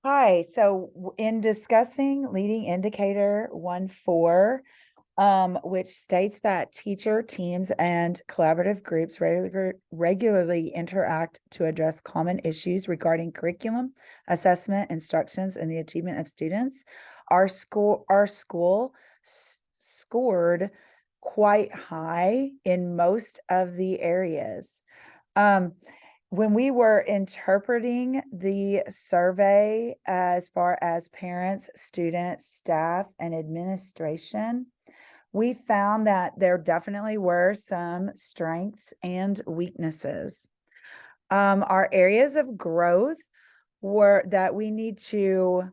Hi, so in discussing leading indicator 1.4, which states that teacher teams and collaborative groups regularly interact to address common issues regarding curriculum, assessment, instructions, and the achievement of students. Our school scored quite high in most of the areas. Um, when we were interpreting the survey as far as parents, students, staff, and administration, we found that there definitely were some strengths and weaknesses. Our areas of growth were that we need to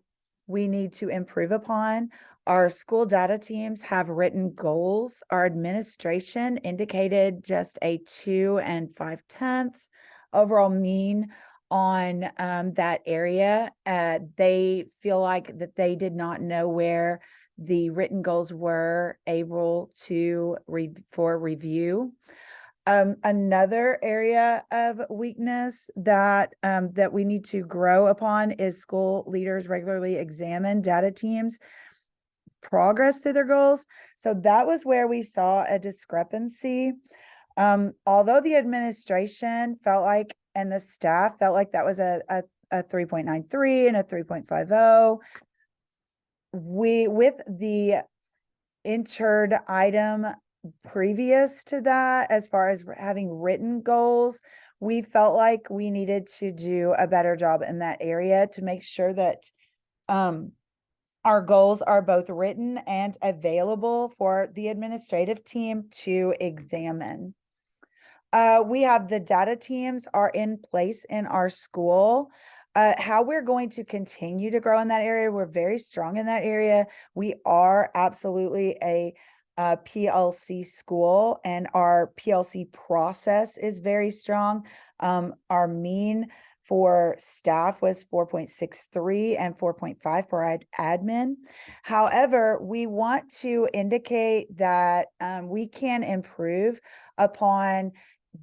improve upon. Our school data teams have written goals. Our administration indicated just a 2 5/10 overall mean on that area. They feel like that they did not know where the written goals were able to for review. Another area of weakness that we need to grow upon is school leaders regularly examine data teams' progress through their goals. So that was where we saw a discrepancy. Although the administration felt like and the staff felt like that was a 3.93 and a 3.50, with the entered item previous to that, as far as having written goals, we felt like we needed to do a better job in that area to make sure that our goals are both written and available for the administrative team to examine. We have the data teams are in place in our school. How we're going to continue to grow in that area, we're very strong in that area. We are absolutely a PLC school, and our PLC process is very strong. Our mean for staff was 4.63 and 4.5 for admin. However, we want to indicate that we can improve upon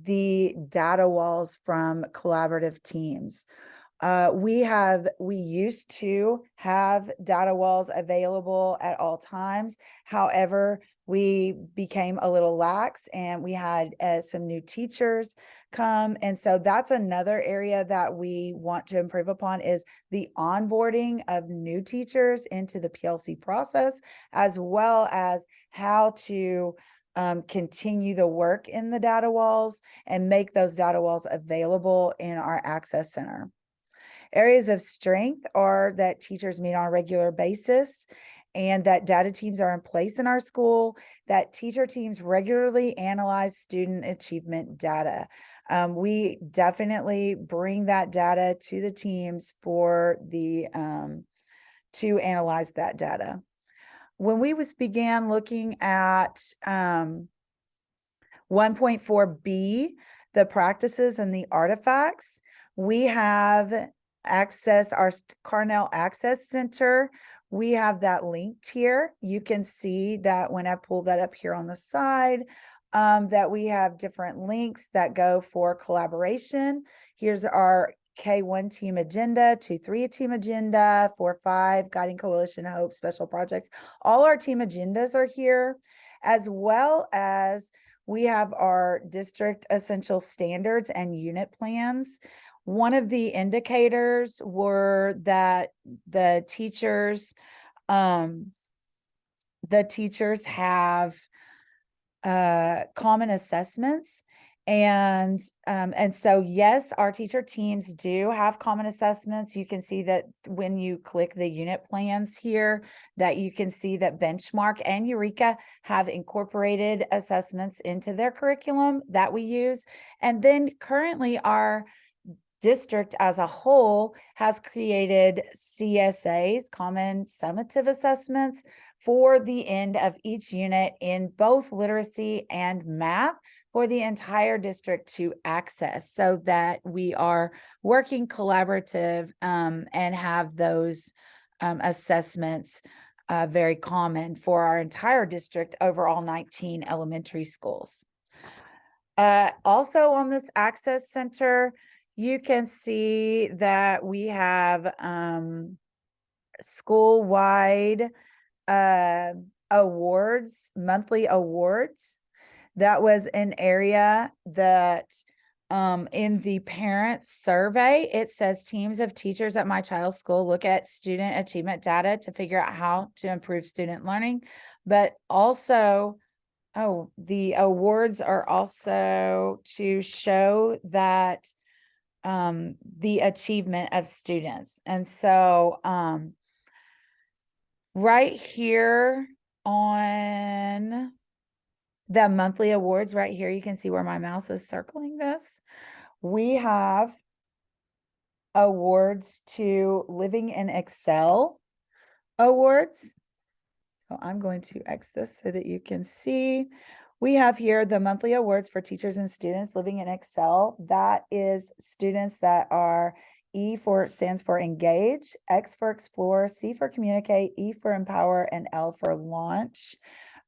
the data walls from collaborative teams. We used to have data walls available at all times. However, we became a little lax, and we had some new teachers come. And so that's another area that we want to improve upon, is the onboarding of new teachers into the PLC process, as well as how to continue the work in the data walls and make those data walls available in our access center. Areas of strength are that teachers meet on a regular basis, and that data teams are in place in our school, that teacher teams regularly analyze student achievement data. We definitely bring that data to the teams for the to analyze that data. When we began looking at 1.4b, the practices and the artifacts, we have our Carnell Access Center. We have that linked here. You can see that when I pull that up here on the side, that we have different links that go for collaboration. Here's our K1 team agenda, 2-3 team agenda, 4-5 guiding coalition hope, special projects. All our team agendas are here, as well as we have our district essential standards and unit plans. One of the indicators were that the teachers have common assessments. And so, yes, our teacher teams do have common assessments. You can see that when you click the unit plans here, that you can see that Benchmark and Eureka have incorporated assessments into their curriculum that we use. And then currently our district as a whole has created CSAs, common summative assessments, for the end of each unit in both literacy and math for the entire district to access, so that we are working collaborative and have those assessments very common for our entire district over all 19 elementary schools. Also on this access center, you can see that we have school-wide awards, monthly awards. That was an area that in the parent survey, it says teams of teachers at my child's school look at student achievement data to figure out how to improve student learning, but also, oh, the awards are also to show that the achievement of students. And so right here on the monthly awards, right here, you can see where my mouse is circling this. We have awards to Living in Excel awards. So I'm going to X this so that you can see. We have here the monthly awards for teachers and students living in Excel. That is students that are stands for engage, X for explore, C for communicate, E for empower, and L for launch.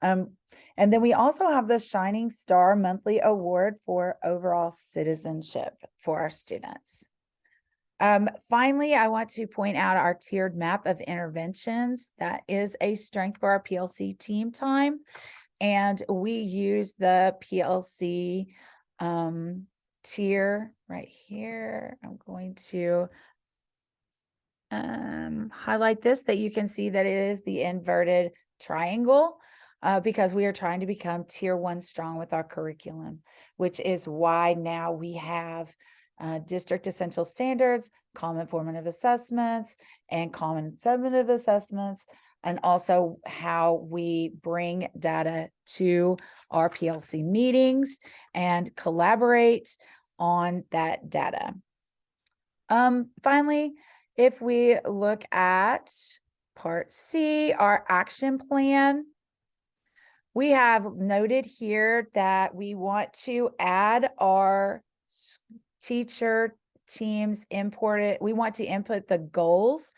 And then we also have the Shining Star Monthly Award for overall citizenship for our students. Finally, I want to point out our tiered map of interventions. That is a strength for our PLC team time. And we use the PLC tier right here. I'm going to highlight this, that you can see that it is the inverted triangle because we are trying to become tier 1 strong with our curriculum, which is why now we have district essential standards, common formative assessments, and common summative assessments, and also how we bring data to our PLC meetings and collaborate on that data. Finally, if we look at part C, our action plan, we have noted here that we want to add our teacher teams we want to input the goals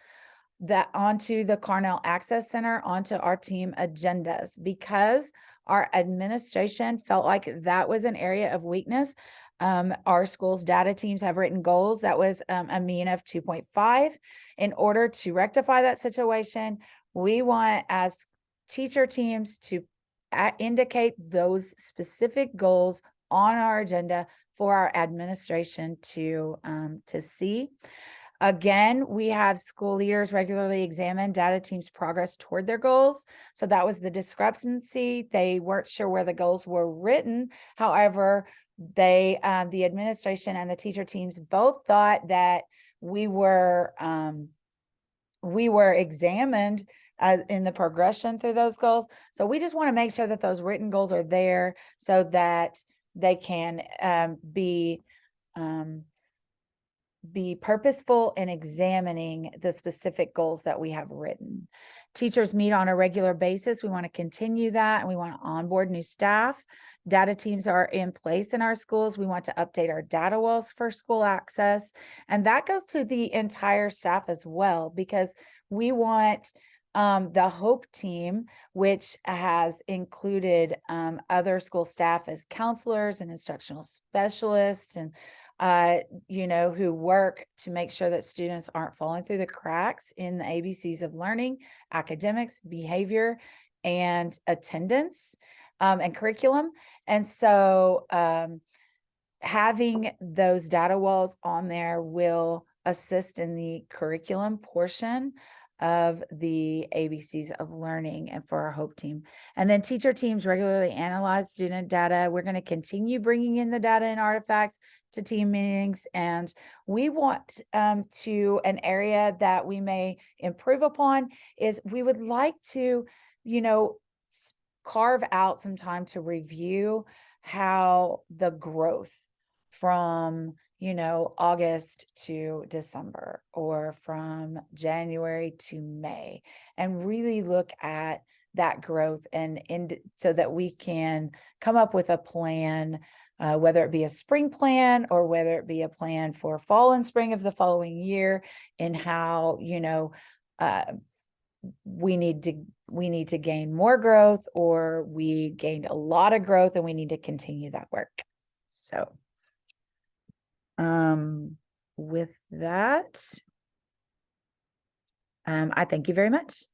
that onto the Carnell Access Center, onto our team agendas, because our administration felt like that was an area of weakness. Our school's data teams have written goals that was a mean of 2.5. In order to rectify that situation, we want as teacher teams to indicate those specific goals on our agenda for our administration to see. Again, we have school leaders regularly examine data teams' progress toward their goals. So that was the discrepancy. They weren't sure where the goals were written. However, the administration and the teacher teams both thought that we were examined in the progression through those goals. So we just want to make sure that those written goals are there so that they can be purposeful in examining the specific goals that we have written. Teachers meet on a regular basis. We want to continue that, and we want to onboard new staff. Data teams are in place in our schools. We want to update our data walls for school access. And that goes to the entire staff as well, because we want the HOPE team, which has included other school staff as counselors and instructional specialists, and who work to make sure that students aren't falling through the cracks in the ABCs of learning, academics, behavior, and attendance, and curriculum. And so having those data walls on there will assist in the curriculum portion of the ABCs of learning and for our HOPE team. And then teacher teams regularly analyze student data. We're going to continue bringing in the data and artifacts to team meetings, and we want to an area that we may improve upon is we would like to, carve out some time to review how the growth from August to December, or from January to May, and really look at that growth and so that we can come up with a plan, whether it be a spring plan or whether it be a plan for fall and spring of the following year, and how we need to gain more growth, or we gained a lot of growth and we need to continue that work. So with that, I thank you very much.